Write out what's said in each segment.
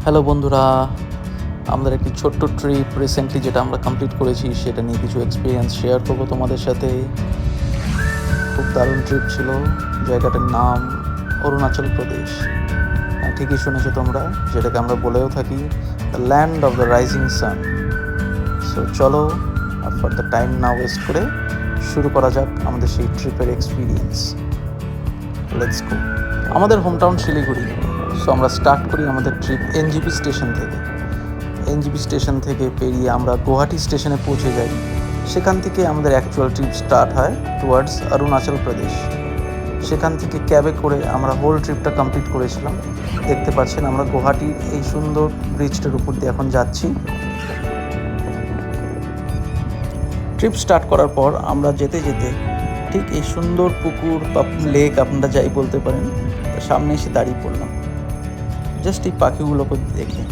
Hello বন্ধুরা, আমাদের একটি ছোট্ট ট্রিপ রিসেন্টলি যেটা আমরা কমপ্লিট করেছি সেটা নিয়ে কিছু এক্সপিরিয়েন্স শেয়ার করব তোমাদের সাথে। খুব দারুণ ট্রিপ ছিল। জায়গাটার নাম অরুণাচল প্রদেশ। হ্যাঁ, ঠিকই শুনেছো তোমরা, যেটাকে আমরা বলেও থাকি the land of the rising sun. So চলো, আর ফর দ্য টাইম না ওয়েস্ট করে শুরু করা যাক আমাদের সেই ট্রিপের এক্সপিরিয়েন্স। Let's go. আমাদের হোমটাউন শিলিগুড়ি। সো আমরা স্টার্ট করি আমাদের ট্রিপ এনজিপি স্টেশন থেকে। এনজিপি স্টেশন থেকে পেরিয়ে আমরা গুয়াহাটি স্টেশনে পৌঁছে যাই। সেখান থেকে আমাদের অ্যাকচুয়াল ট্রিপ স্টার্ট হয় টুয়ার্ডস অরুণাচল প্রদেশ। সেখান থেকে ক্যাবে করে আমরা হোল ট্রিপটা কমপ্লিট করেছিলাম। দেখতে পাচ্ছেন আমরা গুয়াহাটির এই সুন্দর ব্রিজটার উপর দিয়ে এখন যাচ্ছি। ট্রিপ স্টার্ট করার পর আমরা যেতে যেতে ঠিক এই সুন্দর পুকুর বা লেক আপনারা যাই বলতে পারেন, তার সামনে এসে দাঁড়িয়ে পড়লাম জাস্ট এই পাখিগুলোকে দেখে।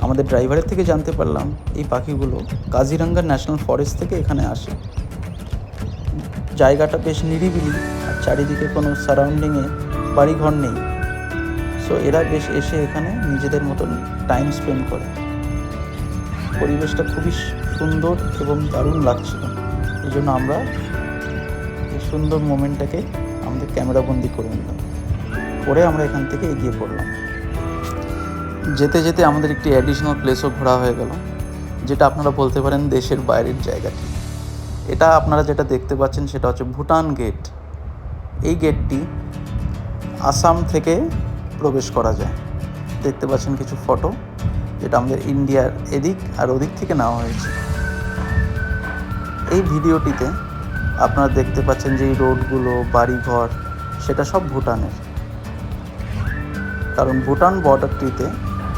আমাদের ড্রাইভারের থেকে জানতে পারলাম এই পাখিগুলো কাজিরাঙ্গা ন্যাশনাল ফরেস্ট থেকে এখানে আসে। জায়গাটা বেশ নিরিবিলি, আর চারিদিকে কোনো সারাউন্ডিংয়ে বাড়িঘর নেই। সো এরা বেশ এসে এখানে নিজেদের মতন টাইম স্পেন্ড করে। পরিবেশটা খুবই সুন্দর এবং দারুণ লাগছিল। এই জন্য আমরা এই সুন্দর মোমেন্টটাকে আমাদের ক্যামেরাবন্দি করে নিলাম। পরে আমরা এখান থেকে এগিয়ে পড়লাম। যেতে যেতে আমাদের একটি অ্যাডিশনাল প্লেসও ঘোরা হয়ে গেল, যেটা আপনারা বলতে পারেন দেশের বাইরের জায়গাটি। এটা আপনারা যেটা দেখতে পাচ্ছেন সেটা হচ্ছে ভুটান গেট। এই গেটটি আসাম থেকে প্রবেশ করা যায়। দেখতে পাচ্ছেন কিছু ফটো, যেটা আমাদের ইন্ডিয়ার এদিক আর ওদিক থেকে নেওয়া হয়েছে। এই ভিডিওটিতে আপনারা দেখতে পাচ্ছেন যে এই রোডগুলো, বাড়িঘর, সেটা সব ভুটানের। কারণ ভুটান বর্ডারটিতে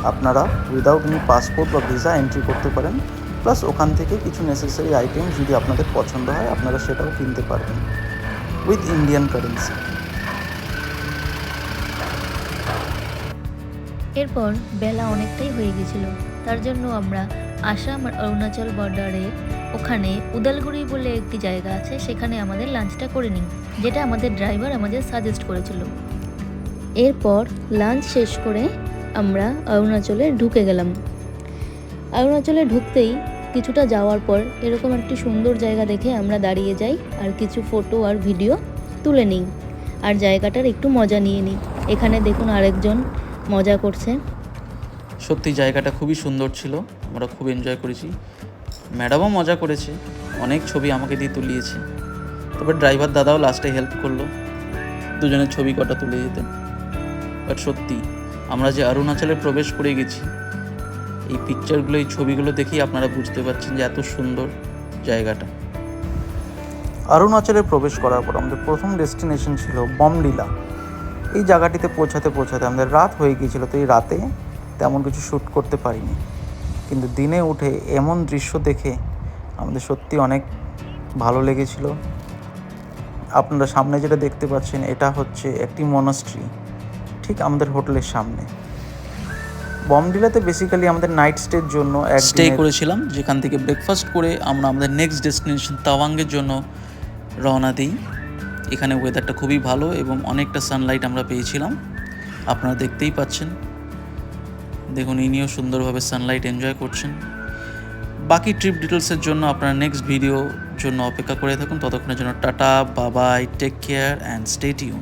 আপনারা উইদাউট এনি পাসপোর্ট বা ভিসা এন্ট্রি করতে পারেন। প্লাস ওখান থেকে কিছু নেসেসারি আইটেম যদি আপনাদের পছন্দ হয় আপনারা সেটাও কিনতে পারবেন উইথ ইন্ডিয়ান কারেন্সি। এরপর বেলা অনেকটাই হয়ে গেছিল, তার জন্য আমরা আসাম আর অরুণাচল বর্ডারে ওখানে উদালগুড়ি বলে একটি জায়গা আছে, সেখানে আমাদের লাঞ্চটা করে নিই, যেটা আমাদের ড্রাইভার আমাদের সাজেস্ট করেছিল। এরপর লাঞ্চ শেষ করে আমরা অরুণাচলে ঢুকে গেলাম। অরুণাচলে ঢুকতেই কিছুটা যাওয়ার পর এরকম একটি সুন্দর জায়গা দেখে আমরা দাঁড়িয়ে যাই আর কিছু ফটো আর ভিডিও তুলে নিই আর জায়গাটার একটু মজা নিয়ে নিই। এখানে দেখুন আরেকজন মজা করছে। সত্যি জায়গাটা খুবই সুন্দর ছিল, আমরা খুব এনজয় করেছি। ম্যাডামও মজা করেছে, অনেক ছবি আমাকে দিয়ে তুলিয়েছে। তবে ড্রাইভার দাদাও লাস্টে হেল্প করলো, দুজনের ছবি কটা তুলে যেতে। বাট সত্যি আমরা যে অরুণাচলে প্রবেশ করে গেছি, এই পিকচারগুলো, এই ছবিগুলো দেখেই আপনারা বুঝতে পারছেন যে এত সুন্দর জায়গাটা। অরুণাচলে প্রবেশ করার পর আমাদের প্রথম ডেস্টিনেশন ছিল বমডিলা। এই জায়গাটিতে পৌঁছাতে আমাদের রাত হয়ে গিয়েছিল। তো এই রাতে তেমন কিছু শ্যুট করতে পারিনি, কিন্তু দিনে উঠে এমন দৃশ্য দেখে আমাদের সত্যি অনেক ভালো লেগেছিল। আপনারা সামনে যেটা দেখতে পাচ্ছেন এটা হচ্ছে একটি মনাস্ট্রি, ঠিক আমাদের হোটেলের সামনে। বমডিলাতে বেসিক্যালি আমাদের নাইট স্টের জন্য স্টে করেছিলাম, যেখান থেকে ব্রেকফাস্ট করে আমরা আমাদের নেক্সট ডেস্টিনেশন তাওয়াঙ্গের জন্য রওনা দিই। এখানে ওয়েদারটা খুবই ভালো এবং অনেকটা সানলাইট আমরা পেয়েছিলাম, আপনারা দেখতেই পাচ্ছেন। দেখুন ইনিও সুন্দরভাবে সানলাইট এনজয় করছেন। বাকি ট্রিপ ডিটেলসের জন্য আপনারা নেক্সট ভিডিওর জন্য অপেক্ষা করে থাকুন। ততক্ষণের জন্য tata, bye bye, take care and stay tune.